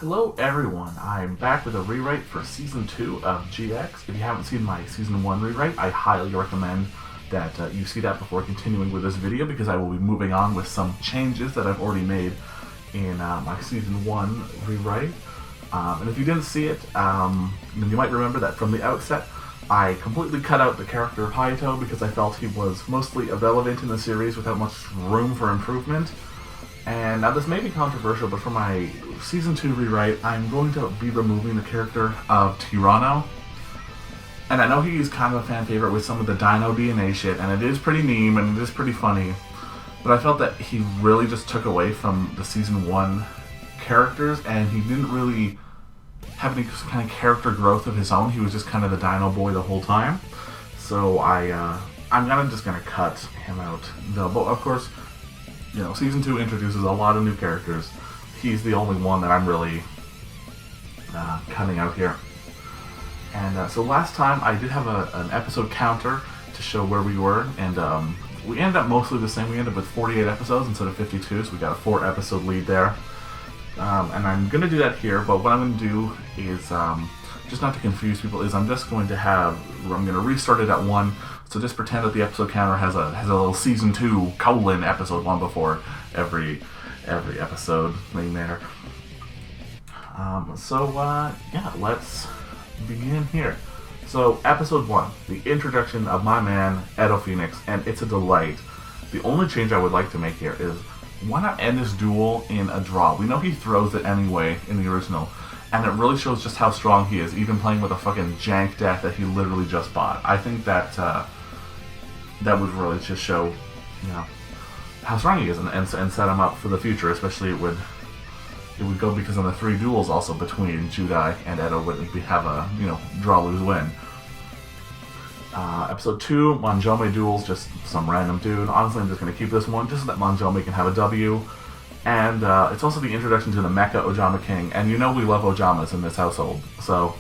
Hello everyone, I'm back with a rewrite for Season 2 of GX. If you haven't seen my Season 1 rewrite, I highly recommend that you see that before continuing with this video, because I will be moving on with some changes that I've already made in my Season 1 rewrite. And if you didn't see it, then you might remember that from the outset, I completely cut out the character of Hayato because I felt he was mostly irrelevant in the series without much room for improvement. And now this may be controversial, but for my Season 2 rewrite, I'm going to be removing the character of Tyranno. And I know he's kind of a fan favorite with some of the Dino DNA shit, and it is pretty meme and it is pretty funny. But I felt that he really just took away from the Season 1 characters, and he didn't really have any kind of character growth of his own. He was just kind of the Dino boy the whole time. So I'm just gonna cut him out. Though, but of course, you know, Season 2 introduces a lot of new characters. He's the only one that I'm really cutting out here. And so last time I did have an episode counter to show where we were, and we ended up mostly the same. We ended up with 48 episodes instead of 52, so we got a 4-episode lead there. And I'm going to do that here, but what I'm going to do is, just not to confuse people, is I'm going to restart it at 1, so just pretend that the episode counter has a little Season 2 : episode 1 before every episode thing there. Yeah, let's begin here. So, episode 1, the introduction of my man, Edo Phoenix, and it's a delight. The only change I would like to make here is, why not end this duel in a draw? We know he throws it anyway in the original, and it really shows just how strong he is, even playing with a fucking jank deck that he literally just bought. I think that that would really just show, you know, how strong he is, and set him up for the future. Especially it would go because of the 3 duels also between Judai and Edo would have a, you know, draw, lose, win. Episode 2, Manjome duels, just some random dude. Honestly, I'm just going to keep this one, just so that Manjome can have a W. And it's also the introduction to the Mecha Ojama King, and you know we love Ojamas in this household, so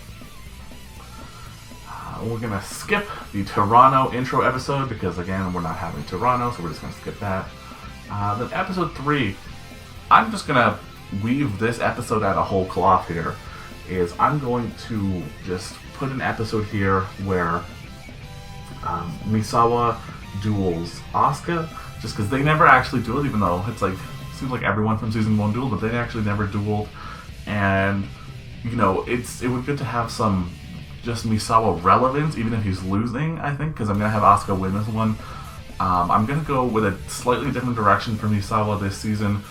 we're going to skip the Tyranno intro episode, because again, we're not having Tyranno, so we're just going to skip that. Then episode 3, I'm just going to weave this episode out of whole cloth here, is I'm going to just put an episode here where Misawa duels Asuka, just because they never actually dueled, even though it's like, seems like everyone from Season 1 dueled, but they actually never dueled. And, you know, it would be good to have some just Misawa relevance, even if he's losing, I think, because I'm going to have Asuka win this one. I'm going to go with a slightly different direction for Misawa this season.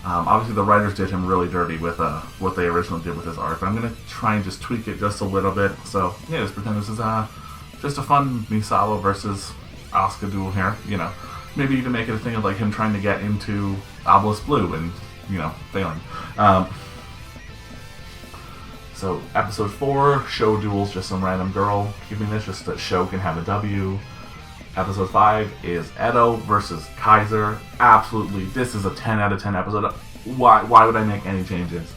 Obviously, the writers did him really dirty with what they originally did with his arc, but I'm going to try and just tweak it just a little bit. So, yeah, just pretend this is just a fun Misawa versus Asuka duel here, you know. Maybe even make it a thing of like him trying to get into Obelisk Blue and, you know, failing. So, episode 4, Show duels just some random girl. Keeping this just that Show can have a W. Episode 5 is Edo versus Kaiser. Absolutely, this is a 10 out of 10 episode. Why would I make any changes?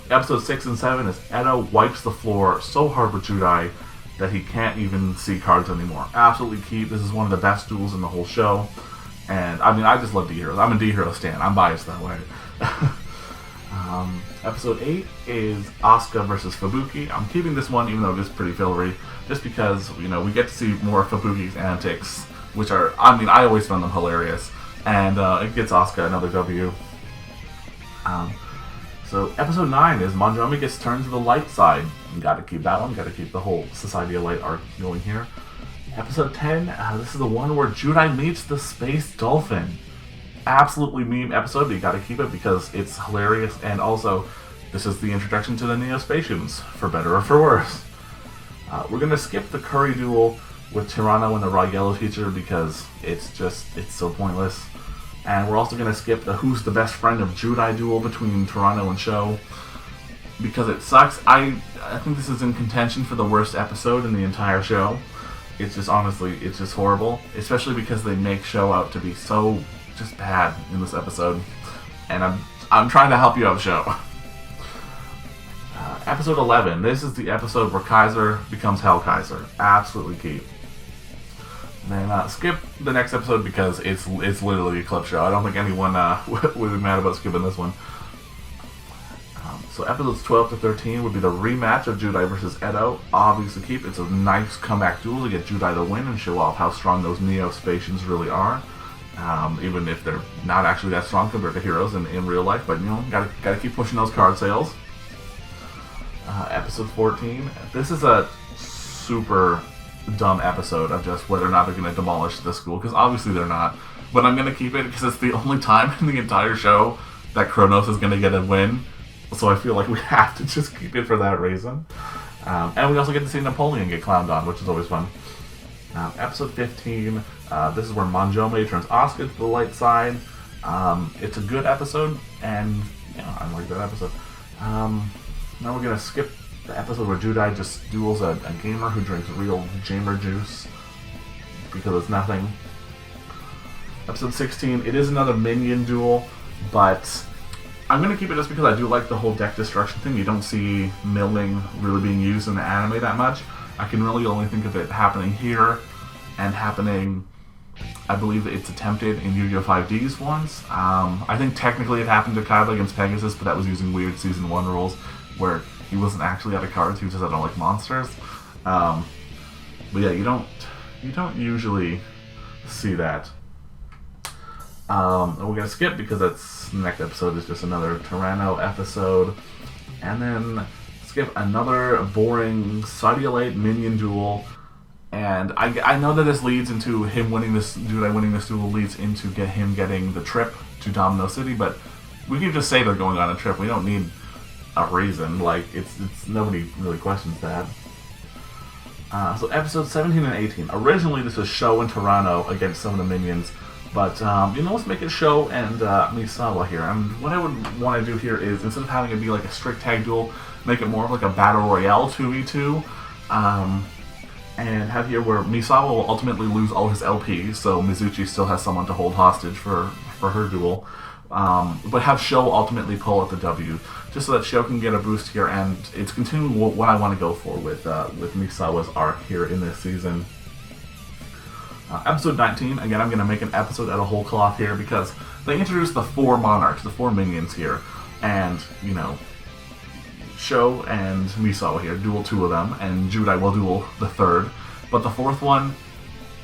Episode 6 and 7 is Edo wipes the floor so hard with Judai that he can't even see cards anymore. Absolutely key. This is one of the best duels in the whole show. And, I mean, I just love D-Heroes. I'm a D-Hero stan. I'm biased that way. Episode 8 is Asuka versus Fubuki. I'm keeping this one, even though it is pretty fillery, just because, you know, we get to see more of Fubuki's antics, which are, I mean, I always found them hilarious. And it gets Asuka another W. So, episode 9 is Manjome gets turned to the light side. You gotta keep that one, gotta keep the whole Society of Light arc going here. Episode 10, this is the one where Judai meets the Space Dolphin. Absolutely meme episode, but you gotta keep it because it's hilarious, and also, this is the introduction to the Neo-Spacians, for better or for worse. We're gonna skip the Curry duel with Tyranno and the Raw Yellow teacher because it's so pointless. And we're also gonna skip the Who's the Best Friend of Judai duel between Tyranno and Show, because it sucks. I think this is in contention for the worst episode in the entire show. It's just, honestly, it's just horrible. Especially because they make Show out to be so just bad in this episode. And I'm trying to help you out, Show. Episode 11. This is the episode where Kaiser becomes Hell Kaiser. Absolutely key. Then skip the next episode because it's literally a clip show. I don't think anyone would be mad about skipping this one. So episodes 12 to 13 would be the rematch of Judai versus Edo. Obviously keep. It's a nice comeback duel to get Judai to win and show off how strong those Neo-Spatians really are. Even if they're not actually that strong compared to heroes in real life, but gotta keep pushing those card sales. Episode 14. This is a super dumb episode of just whether or not they're going to demolish the school, because obviously they're not. But I'm going to keep it because it's the only time in the entire show that Kronos is going to get a win. So I feel like we have to just keep it for that reason. And we also get to see Napoleon get clowned on, which is always fun. Episode 15. This is where Manjome turns Asuka to the light side. It's a good episode, and I like that episode. Now we're going to skip the episode where Judai just duels a gamer who drinks real Jamer juice because it's nothing. Episode 16, it is another Minion duel, but I'm going to keep it just because I do like the whole deck destruction thing. You don't see milling really being used in the anime that much. I can really only think of it happening here and happening, I believe it's attempted in Yu-Gi-Oh! 5Ds once. I think technically it happened to Kaiba against Pegasus, but that was using weird Season 1 rules where he wasn't actually out of cards, he was just out of like monsters. But yeah, you don't usually see that. We're gonna skip because that's the next episode is just another Tyranno episode, and then skip another boring Sadialite Minion duel. And I know that this leads into him winning this duel leads into him getting the trip to Domino City, but we can just say they're going on a trip. We don't need a reason. Like it's nobody really questions that. So episodes 17 and 18. Originally this was Sho and Tyranno against some of the minions, but let's make it Sho and Misawa here. And what I would want to do here is, instead of having it be like a strict tag duel, make it more of like a battle royale 2v2. And have here where Misawa will ultimately lose all his LPs, so Mizuchi still has someone to hold hostage for her duel. But have Sho ultimately pull out the W, just so that Sho can get a boost here, and it's continuing what I want to go for with Misawa's arc here in this season. Episode 19, again, I'm going to make an episode out of whole cloth here because they introduced the 4 monarchs, the 4 minions here, and, Sho and Misawa here duel 2 of them, and Judai will duel the 3rd, but the 4th one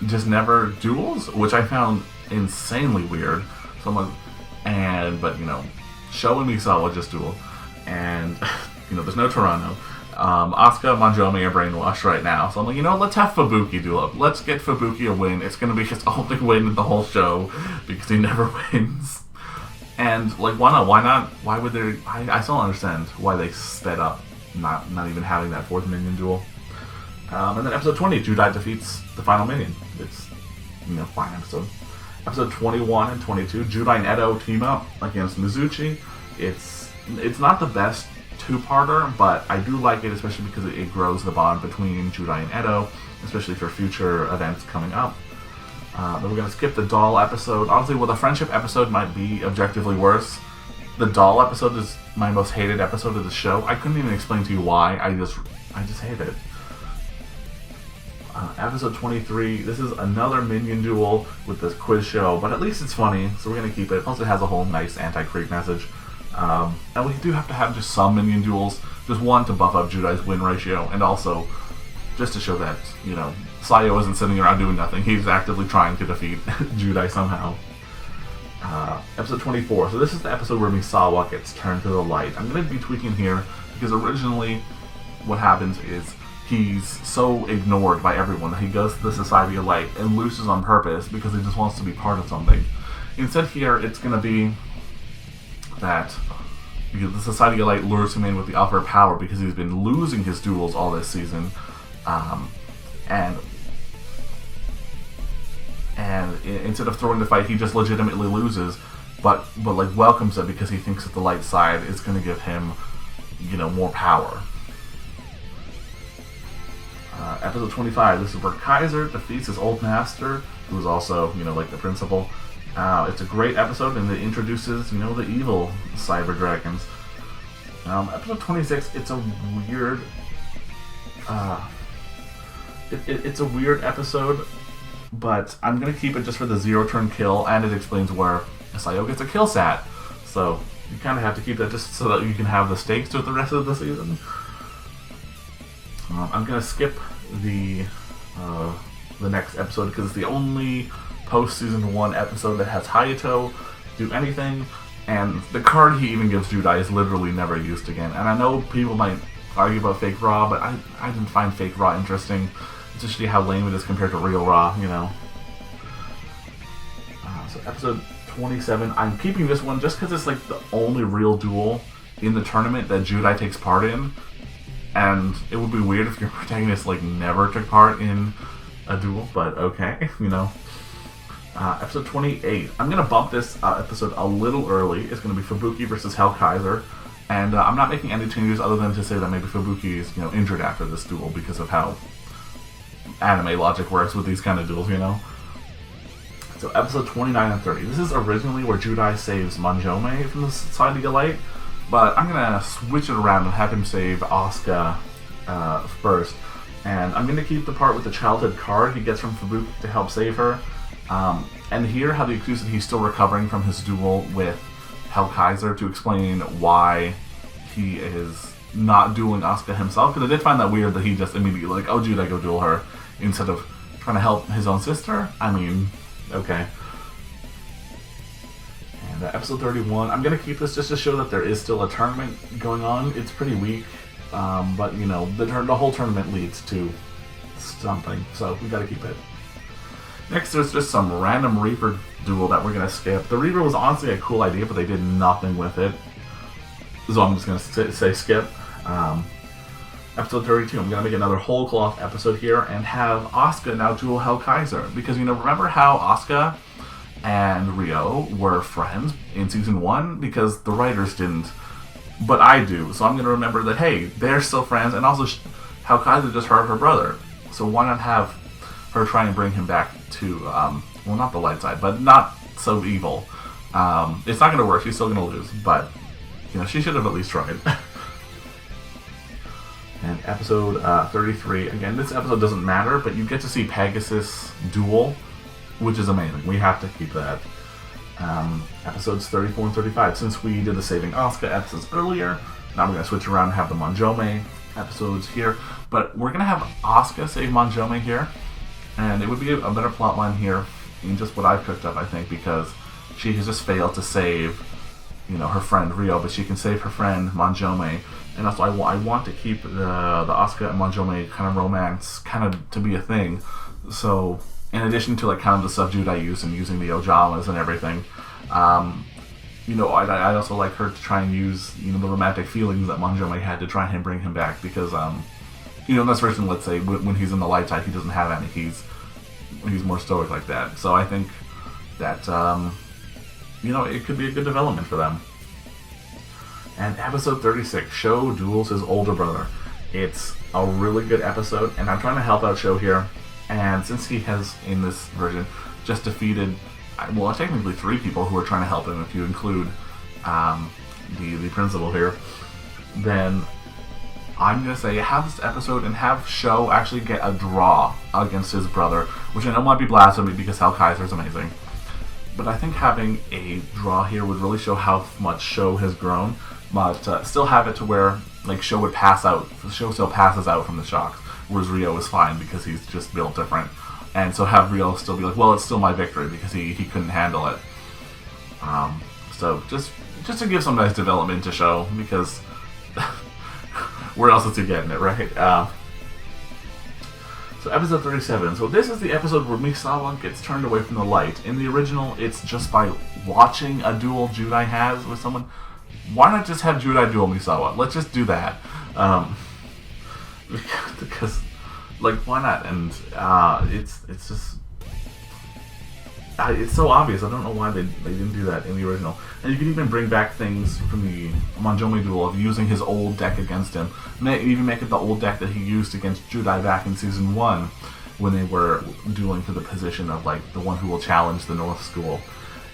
just never duels, which I found insanely weird. So I'm like, but Sho and Misawa just duel, and there's no Tyranno. Asuka, Manjome are brainwashed right now, so I'm like, let's have Fubuki duel up. Let's get Fubuki a win. It's gonna be his only win in the whole show because he never wins. And why not? Why not? Why would there? I still don't understand why they sped up not even having that 4th minion duel. And then episode 20, Judai defeats the final minion. It's fine episode. Episode 21 and 22, Judai and Edo team up against Mizuchi. It's not the best 2-parter, but I do like it, especially because it grows the bond between Judai and Edo, especially for future events coming up. Then we're going to skip the doll episode. Honestly, the friendship episode might be objectively worse. The doll episode is my most hated episode of the show. I couldn't even explain to you why. I just hate it. Episode 23, this is another Minion duel with this quiz show, but at least it's funny, so we're going to keep it. Plus it has a whole nice anti-creep message. And we do have to have just some Minion duels, just one to buff up Judai's win ratio, and also just to show that, Sayo isn't sitting around doing nothing. He's actively trying to defeat Judai somehow. Episode 24. So this is the episode where Misawa gets turned to the light. I'm going to be tweaking here because originally what happens is he's so ignored by everyone that he goes to the Society of Light and loses on purpose because he just wants to be part of something. Instead here, it's going to be that the Society of Light lures him in with the offer of power because he's been losing his duels all this season. And instead of throwing the fight, he just legitimately loses, but welcomes it because he thinks that the light side is going to give him, more power. Episode 25. This is where Kaiser defeats his old master, who is also, the principal. It's a great episode, and it introduces, the evil cyber dragons. Episode 26. It's a weird. It's a weird episode, but I'm going to keep it just for the 0-turn kill, and it explains where Sayo gets a kill sat. So, You kind of have to keep that just so that you can have the stakes through the rest of the season. I'm gonna skip the next episode because it's the only post-season 1 episode that has Hayato do anything, and the card he even gives Judai is literally never used again. And I know people might argue about fake Ra, but I didn't find fake Ra interesting, especially how lame it is compared to real Ra, you know. So episode 27, I'm keeping this one just because it's like the only real duel in the tournament that Judai takes part in, and it would be weird if your protagonist like never took part in a duel, but okay, you know. Episode 28, I'm going to bump this episode a little early. It's going to be Fubuki versus Hellkaiser, and I'm not making any changes other than to say that maybe Fubuki is, you know, injured after this duel because of how anime logic works with these kind of duels, you know. So episode 29 and 30. This is originally where Judai saves Manjome from the Society of Light, but I'm going to switch it around and have him save Asuka first. And I'm going to keep the part with the childhood card he gets from Fubuki to help save her. And here how the accused that he's still recovering from his duel with Hellkaiser to explain why he is not dueling Asuka himself. Because I did find that weird that he just immediately like, oh Judai, go duel her, instead of trying to help his own sister. I mean, okay. And episode 31, I'm going to keep this just to show that there is still a tournament going on. It's pretty weak, but you know, the whole tournament leads to something, so we got to keep it. Next, there's just some random Reaper duel that we're going to skip. The Reaper was honestly a cool idea, but they did nothing with it, so I'm just going to say skip. Episode 32, I'm going to make another whole cloth episode here and have Asuka now duel Hellkaiser. Because, you know, remember how Asuka and Ryo were friends in Season 1? Because the writers didn't, but I do. So I'm going to remember that, hey, they're still friends, and also Hellkaiser just hurt her brother. So why not have her try and bring him back to, well, not the light side, but not so evil. It's not going to work, she's still going to lose, but, you know, she should have at least tried. And episode 33, again, this episode doesn't matter, but you get to see Pegasus duel, which is amazing. We have to keep that. Episodes 34 and 35, since we did the Saving Asuka episodes earlier, now we're going to switch around and have the Manjome episodes here, but we're going to have Asuka save Manjome here, and it would be a better plotline here in just what I've cooked up, I think, because she has just failed to save, you know, her friend Ryo, but she can save her friend Manjome. And also, I want to keep the Asuka and Manjome kind of romance kind of to be a thing. So, in addition to like kind of the stuff Judai used and using the Ojamas and everything, you know, I also like her to try and use, you know, the romantic feelings that Manjome had to try and bring him back, because you know, in this version, let's say when he's in the light side, he doesn't have any. He's more stoic like that. So I think that you know, it could be a good development for them. And episode 36, Sho duels his older brother. It's a really good episode, and I'm trying to help out Sho here. And since he has, in this version, just defeated, well, technically 3 people who are trying to help him, if you include the principal here, then I'm going to say have this episode and have Sho actually get a draw against his brother, which I know might be blasphemy because Hellkaiser is amazing. But I think having a draw here would really show how much Sho has grown, but still have it to where like Sho would pass out. Sho still passes out from the shocks, whereas Ryo is fine because he's just built different. And so have Ryo still be like, well, it's still my victory because he couldn't handle it. So just to give some nice development to Sho, because where else is he getting it, right? So episode 37. So this is the episode where Misawa gets turned away from the light. In the original, it's just by watching a duel Judai has with someone. Why not just have Judai duel Misawa? Let's just do that. Because, like, why not? And it's just... it's so obvious. I don't know why they didn't do that in the original. And you could even bring back things from the Manjome duel of using his old deck against him. Even make it the old deck that he used against Judai back in Season 1 when they were dueling for the position of, like, the one who will challenge the North School.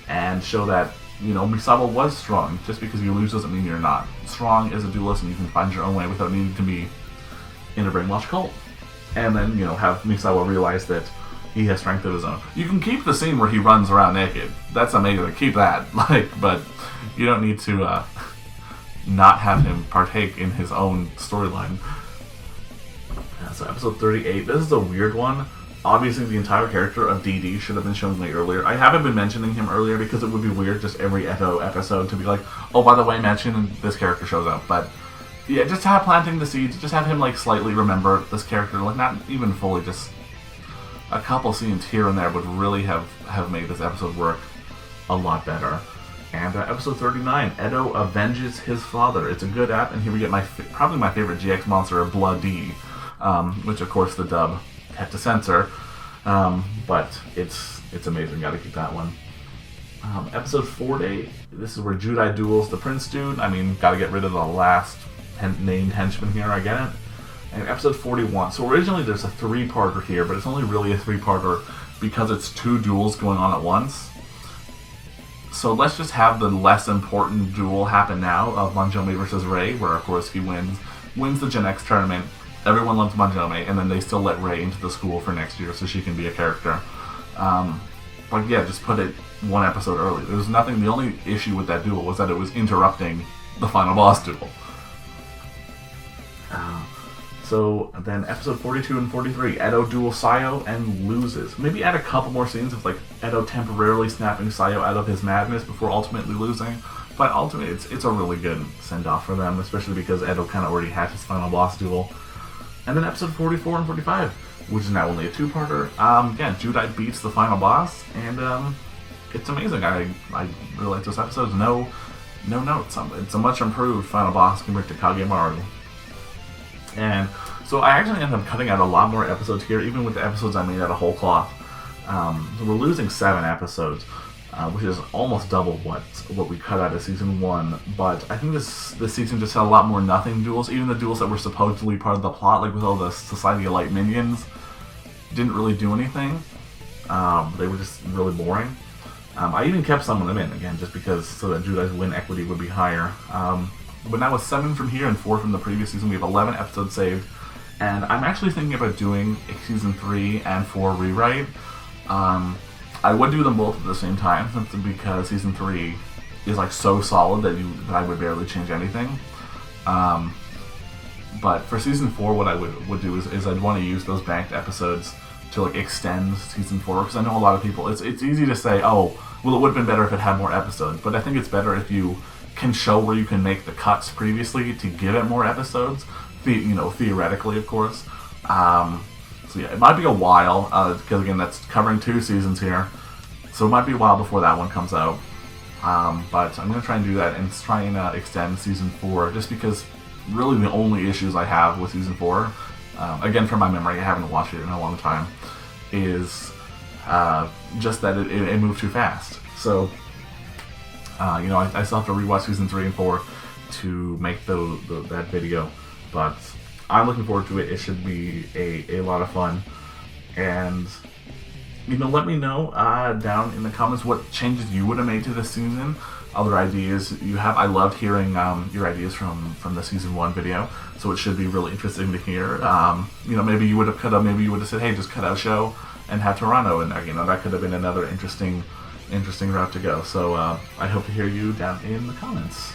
And show that, you know, Misawa was strong. Just because you lose doesn't mean you're not strong as a duelist, and you can find your own way without needing to be in a brainwash cult. And then, you know, have Misawa realize that he has strength of his own. You can keep the scene where he runs around naked. That's amazing. Keep that. But you don't need to not have him partake in his own storyline. So episode 38. This is a weird one. Obviously, the entire character of DD should have been shown way earlier. I haven't been mentioning him earlier because it would be weird just every Edo episode to be like, oh, by the way, mention this character shows up. But yeah, just have planting the seeds. Just have him slightly remember this character, not even fully. Just a couple scenes here and there would really have made this episode work a lot better. And episode 39, Edo avenges his father. It's a good app, and here we get probably my favorite GX monster, Blood D, which of course the dub had to censor, but it's amazing. Gotta keep that one. Episode 40. This is where Judai duels the Prince dude. I mean, gotta get rid of the last named henchman here. I get it. And episode 41. So originally there's a 3-parter here, but it's only really a 3-parter because it's 2 duels going on at once. So let's just have the less important duel happen now of Manjome versus Rei, where of course he wins the Gen X tournament. Everyone loves Manjome, and then they still let Rei into the school for next year so she can be a character. But yeah, just put it 1 episode early. There was nothing. The only issue with that duel was that it was interrupting the final boss duel. So then episode 42 and 43, Edo duels Sayo and loses. Maybe add a couple more scenes of Edo temporarily snapping Sayo out of his madness before ultimately losing. But ultimately, it's a really good send-off for them, especially because Edo kind of already had his final boss duel. And then episode 44 and 45, which is now only a 2-parter. Yeah, Judai beats the final boss, and it's amazing. I really like those episodes. No notes. It's a much improved final boss compared to Kagemaru. And so I actually ended up cutting out a lot more episodes here, even with the episodes I made out of whole cloth. So we're losing 7 episodes, which is almost double what we cut out of season 1. But I think this season just had a lot more nothing duels. Even the duels that were supposedly part of the plot, like with all the Society of Light minions, didn't really do anything. They were just really boring. I even kept some of them in, again, just because so that Judai's win equity would be higher. But now with 7 from here and 4 from the previous season, we have 11 episodes saved. And I'm actually thinking about doing a season 3 and 4 rewrite. I would do them both at the same time, simply because season 3 is so solid that I would barely change anything. But for season 4, what I would do is I'd want to use those banked episodes to extend season 4, because I know a lot of people, it's easy to say, oh, well, it would have been better if it had more episodes, but I think it's better if you can show where you can make the cuts previously to give it more episodes, theoretically, of course. So yeah, it might be a while, because again, that's covering 2 seasons here, so it might be a while before that one comes out. But I'm going to try and do that and try and extend season 4, just because really the only issues I have with season 4, again from my memory, I haven't watched it in a long time, is just that it moved too fast. So, I still have to rewatch season 3 and 4 to make that video, but I'm looking forward to it. It should be a lot of fun, and let me know down in the comments what changes you would have made to this season, other ideas you have. I loved hearing your ideas from the season 1 video, so it should be really interesting to hear. Maybe you would have said, hey, just cut out show and have Toronto in there. That could have been another interesting route to go. So I hope to hear you down in the comments.